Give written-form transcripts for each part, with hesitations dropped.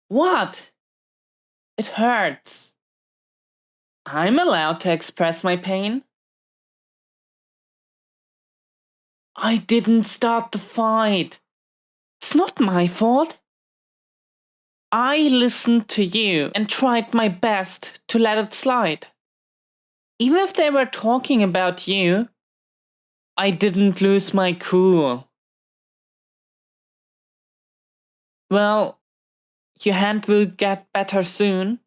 What? It hurts. I'm allowed to express my pain. I didn't start the fight. It's not my fault. I listened to you and tried my best to let it slide. Even if they were talking about you, I didn't lose my cool. Well, your hand will get better soon.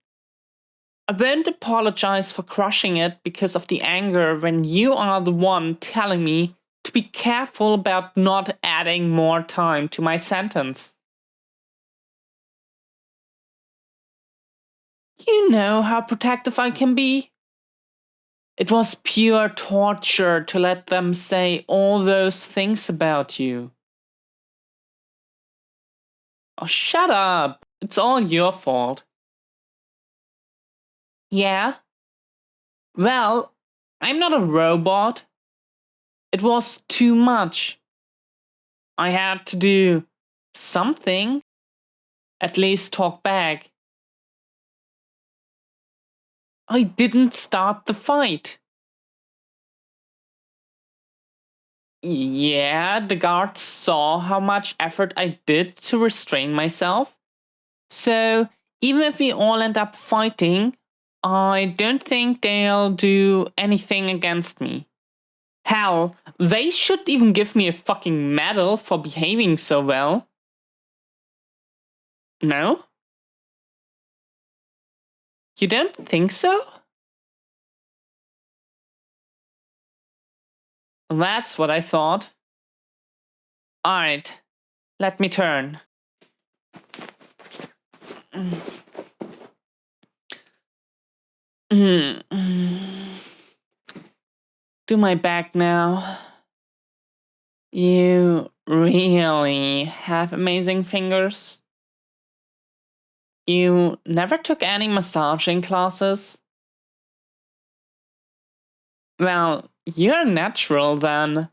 I won't apologize for crushing it because of the anger when you are the one telling me to be careful about not adding more time to my sentence. You know how protective I can be. It was pure torture to let them say all those things about you. Oh, shut up. It's all your fault. Yeah? Well, I'm not a robot. It was too much. I had to do something. At least talk back. I didn't start the fight. Yeah, the guards saw how much effort I did to restrain myself. So, even if we all end up fighting, I don't think they'll do anything against me. Hell, they should even give me a fucking medal for behaving so well. No? You don't think so? That's what I thought. Alright, let me turn. Do my back now. You really have amazing fingers. You never took any massaging classes? Well, you're natural then.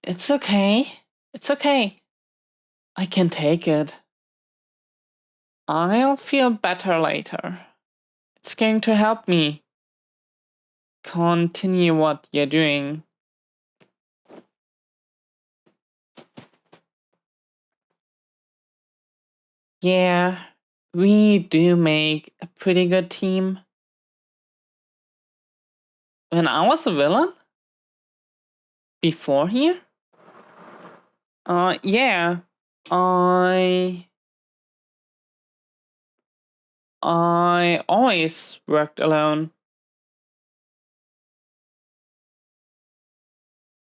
It's okay. It's okay. I can take it. I'll feel better later. It's going to help me continue what you're doing. Yeah, we do make a pretty good team. When I was a villain? Before here? Yeah. I always worked alone.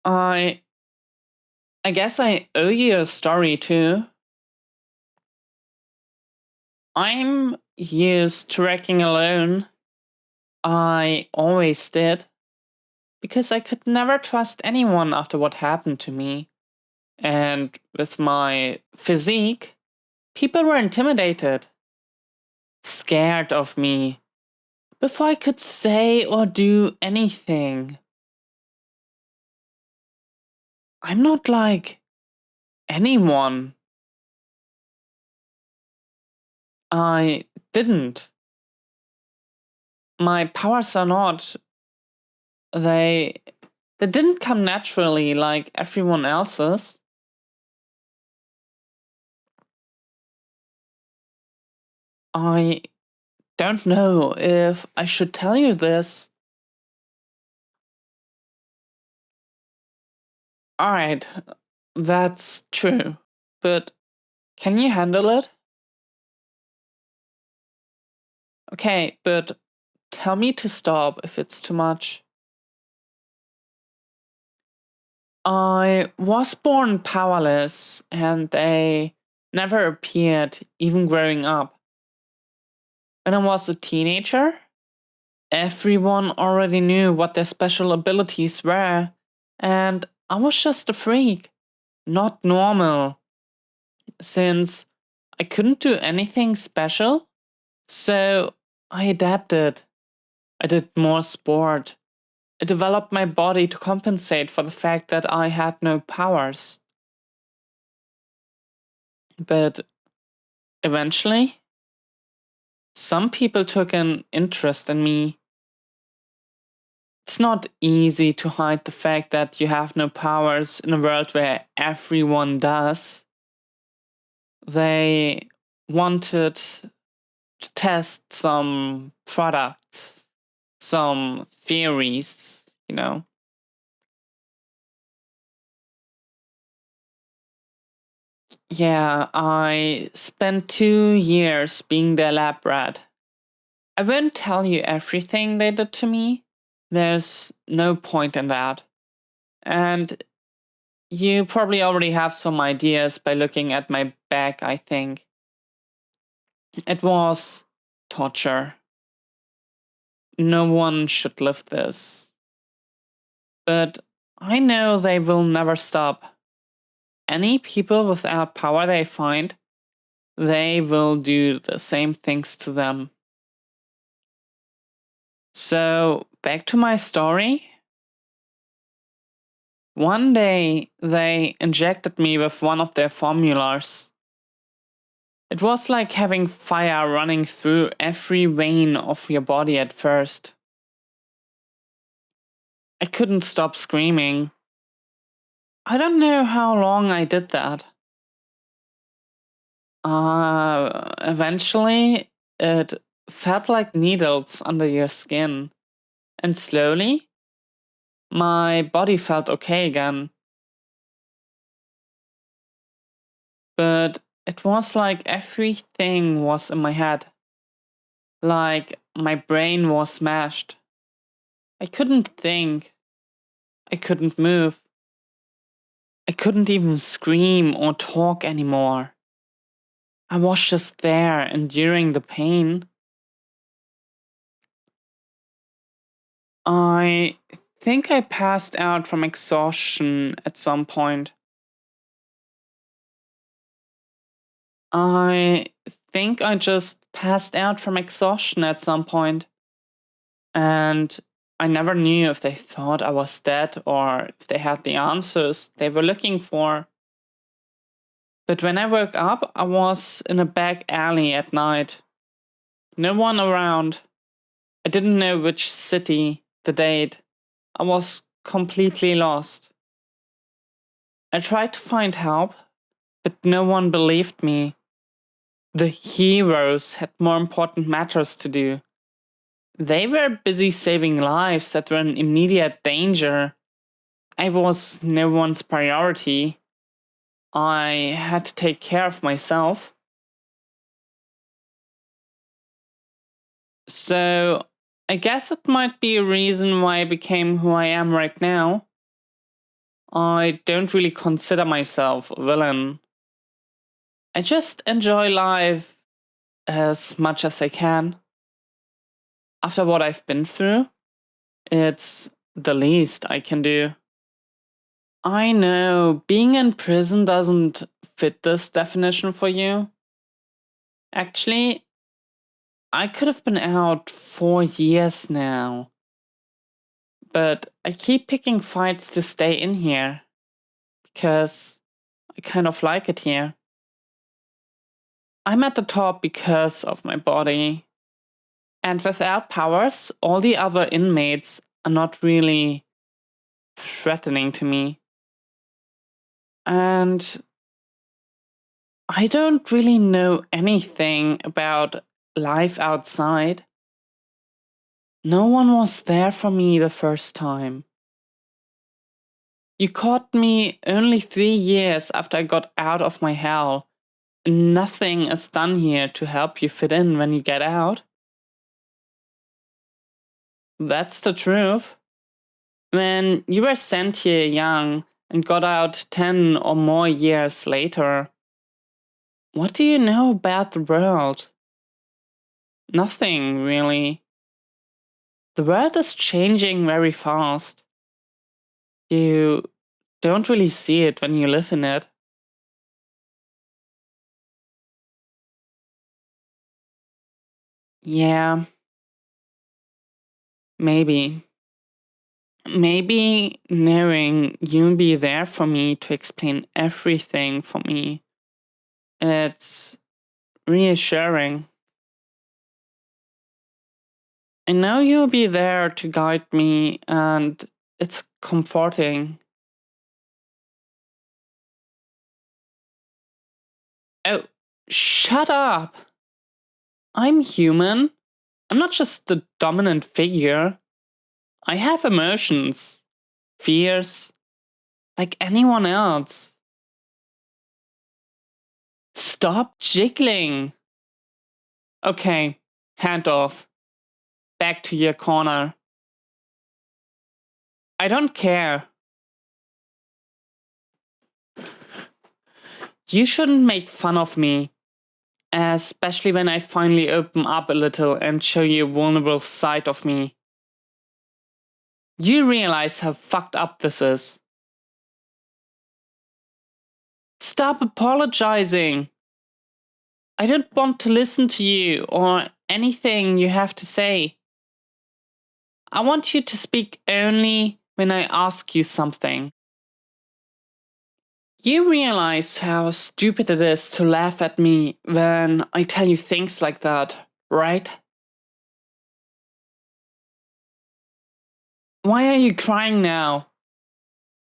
I guess I owe you a story too. I'm used to wrecking alone. I always did. Because I could never trust anyone after what happened to me. And with my physique, people were intimidated, scared of me, before I could say or do anything. I'm not like anyone. I didn't. My powers are not. They didn't come naturally like everyone else's. I don't know if I should tell you this. Alright, that's true. But can you handle it? Okay, but tell me to stop if it's too much. I was born powerless, and they never appeared, even growing up. When I was a teenager, everyone already knew what their special abilities were, and I was just a freak, not normal. Since I couldn't do anything special, so I adapted. I did more sport. I developed my body to compensate for the fact that I had no powers. But eventually, some people took an interest in me. It's not easy to hide the fact that you have no powers in a world where everyone does. They wanted to test some products, some theories. Yeah, I spent 2 years being their lab rat. I won't tell you everything they did to me. There's no point in that. And you probably already have some ideas by looking at my back, I think. It was torture. No one should live this. But I know they will never stop. Any people without power they find, they will do the same things to them. So, back to my story. One day, they injected me with one of their formulas. It was like having fire running through every vein of your body at first. I couldn't stop screaming. I don't know how long I did that. Eventually, it felt like needles under your skin. And slowly, my body felt okay again. But it was like everything was in my head. Like my brain was smashed. I couldn't think. I couldn't move. I couldn't even scream or talk anymore. I was just there, enduring the pain. I think I passed out from exhaustion at some point. I think I just passed out from exhaustion at some point. And I never knew if they thought I was dead or if they had the answers they were looking for. But when I woke up, I was in a back alley at night. No one around. I didn't know which city, the date. I was completely lost. I tried to find help, but no one believed me. The heroes had more important matters to do. They were busy saving lives that were in immediate danger. I was no one's priority. I had to take care of myself. So, I guess it might be a reason why I became who I am right now. I don't really consider myself a villain. I just enjoy life as much as I can. After what I've been through, it's the least I can do. I know being in prison doesn't fit this definition for you. Actually, I could have been out 4 years now. But I keep picking fights to stay in here because I kind of like it here. I'm at the top because of my body. And without powers, all the other inmates are not really threatening to me. And I don't really know anything about life outside. No one was there for me the first time. You caught me only 3 years after I got out of my hell. And nothing is done here to help you fit in when you get out. That's the truth. When you were sent here young and got out 10 or more years later, what do you know about the world? Nothing, really. The world is changing very fast. You don't really see it when you live in it. Yeah, Maybe. Maybe knowing you'll be there for me to explain everything for me, it's reassuring. I know you'll be there to guide me, and it's comforting. Oh, shut up! I'm human. I'm not just the dominant figure. I have emotions, fears, like anyone else. Stop jiggling! Okay, hand off. Back to your corner. I don't care. You shouldn't make fun of me, especially when I finally open up a little and show you a vulnerable side of me. You realize how fucked up this is. Stop apologizing. I don't want to listen to you or anything you have to say. I want you to speak only when I ask you something. You realize how stupid it is to laugh at me when I tell you things like that, right? Why are you crying now?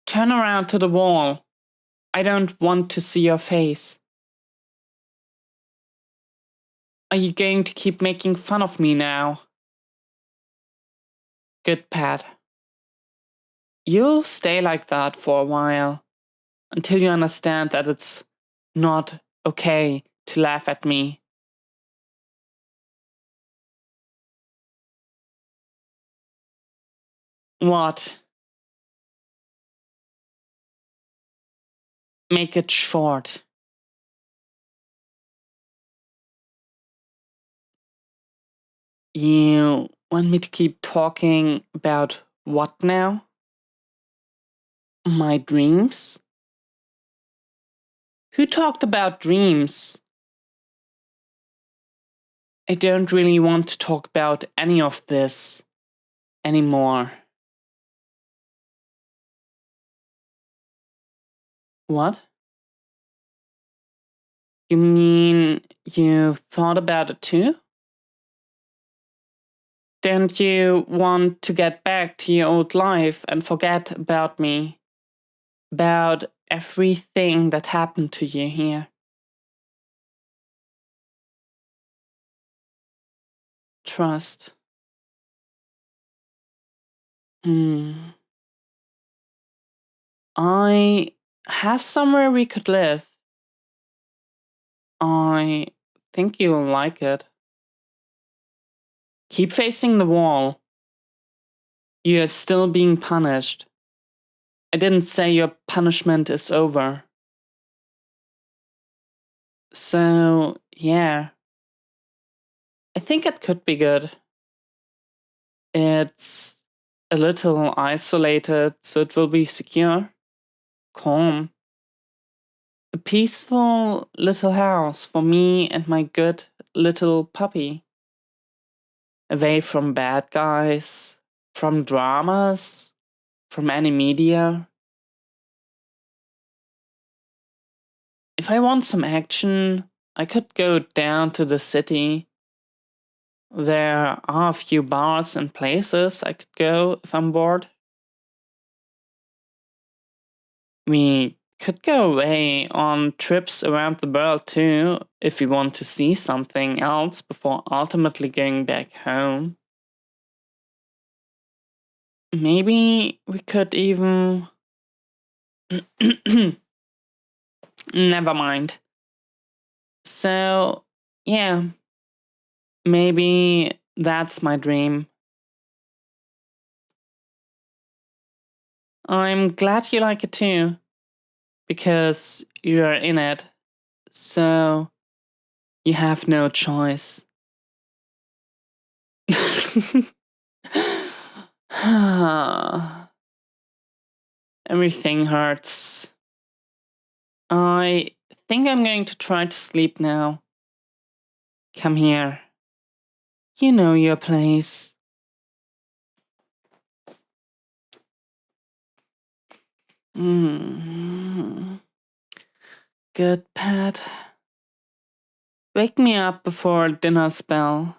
Turn around to the wall. I don't want to see your face. Are you going to keep making fun of me now? Good, Pat. You'll stay like that for a while, until you understand that it's not okay to laugh at me. What? Make it short. You want me to keep talking about what now? My dreams? Who talked about dreams? I don't really want to talk about any of this anymore. What? You mean you thought about it too? Don't you want to get back to your old life and forget about me? About everything that happened to you here? Trust. I have somewhere we could live. I think you'll like it. Keep facing the wall. You're still being punished. I didn't say your punishment is over. So, yeah. I think it could be good. It's a little isolated, so it will be secure, calm. A peaceful little house for me and my good little puppy. Away from bad guys, from dramas, from any media. If I want some action, I could go down to the city. There are a few bars and places I could go if I'm bored. We could go away on trips around the world too, if we want to see something else before ultimately going back home. Maybe we could even... Never mind. So, yeah. Maybe that's my dream. I'm glad you like it too, because you're in it, so you have no choice. Everything hurts. I think I'm going to try to sleep now. Come here. You know your place. Mm. Good pet. Wake me up before dinner spell.